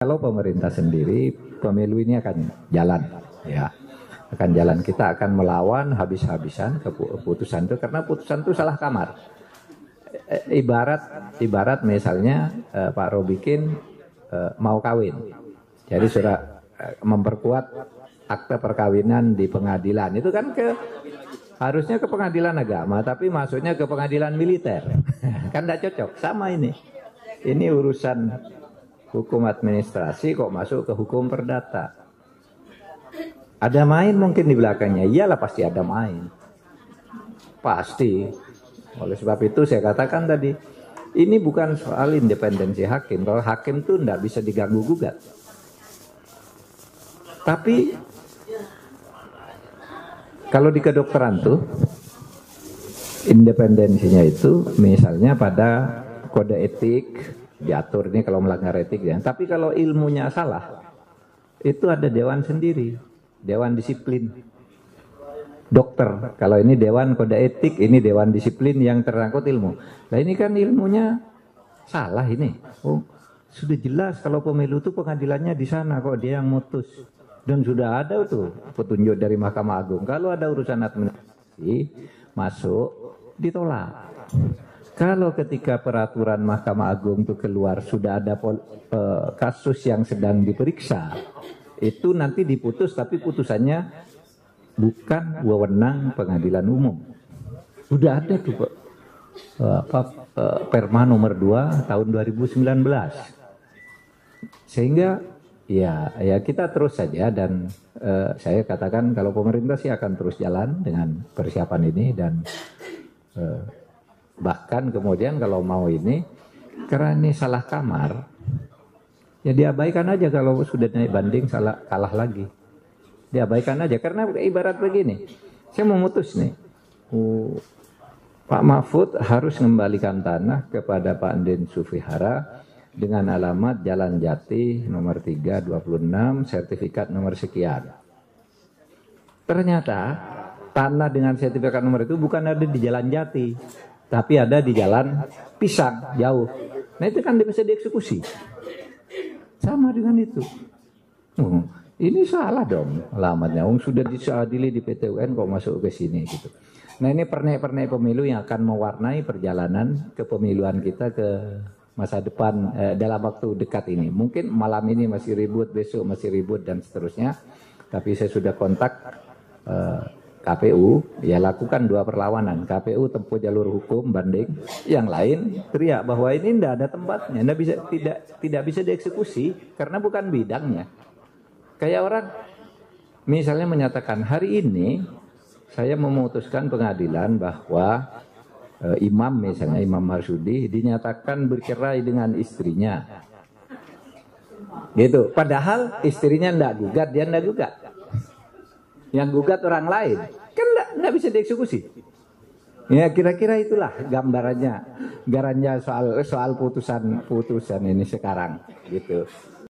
Kalau pemerintah sendiri, pemilu ini akan jalan, ya, akan jalan. Kita akan melawan habis-habisan keputusan itu, karena putusan itu salah kamar. Ibarat misalnya Pak Robikin mau kawin, jadi sudah memperkuat akte perkawinan di pengadilan, itu kan harusnya ke pengadilan agama, tapi masuknya ke pengadilan militer. Kan tidak cocok. Sama ini urusan hukum administrasi kok masuk ke hukum perdata. Ada main mungkin di belakangnya, iyalah pasti ada main, pasti. Oleh sebab itu saya katakan tadi, ini bukan soal independensi hakim. Kalau hakim itu tidak bisa diganggu gugat. Tapi kalau di kedokteran tuh independensinya itu misalnya pada kode etik diatur, ini kalau melanggar etik ya. Tapi kalau ilmunya salah, itu ada dewan sendiri, dewan disiplin dokter. Kalau ini dewan kode etik, ini dewan disiplin yang terangkut ilmu. Nah ini kan ilmunya salah ini. Oh, sudah jelas kalau pemilu itu pengadilannya di sana, kok dia yang mutus. Dan sudah ada tuh petunjuk dari Mahkamah Agung. Kalau ada urusan administrasi masuk, ditolak. Kalau ketika peraturan Mahkamah Agung itu keluar sudah ada kasus yang sedang diperiksa, itu nanti diputus, tapi putusannya bukan wewenang pengadilan umum. Sudah ada tuh Perma nomor 2 tahun 2019. Sehingga ya kita terus saja, dan saya katakan kalau pemerintah sih akan terus jalan dengan persiapan ini, dan bahkan kemudian kalau mau ini, karena ini salah kamar, ya diabaikan aja. Kalau sudah naik banding kalah lagi, diabaikan aja. Karena ibarat begini, saya memutus nih, Pak Mahfud harus mengembalikan tanah kepada Pak Andin Sufihara dengan alamat Jalan Jati nomor 326, sertifikat nomor sekian. Ternyata tanah dengan sertifikat nomor itu bukan ada di Jalan Jati, tapi ada di Jalan Pisang, jauh. Nah itu kan bisa dieksekusi. Sama dengan itu. Ini salah dong alamatnya. Sudah diadili di PT UN kok masuk ke sini gitu. Nah ini pernek-pernek pemilu yang akan mewarnai perjalanan kepemiluan kita ke masa depan dalam waktu dekat ini. Mungkin malam ini masih ribut, besok masih ribut dan seterusnya. Tapi saya sudah kontak KPU, ya lakukan 2 perlawanan. KPU tempuh jalur hukum banding, yang lain teriak bahwa ini tidak ada tempatnya, tidak bisa dieksekusi karena bukan bidangnya. Kayak orang misalnya menyatakan hari ini saya memutuskan pengadilan bahwa imam, misalnya Imam Marsudi dinyatakan bercerai dengan istrinya, gitu. Padahal istrinya tidak gugat, dia tidak gugat. Yang gugat orang lain, kan tidak bisa dieksekusi. Ya kira-kira itulah gambarannya soal putusan ini sekarang, gitu.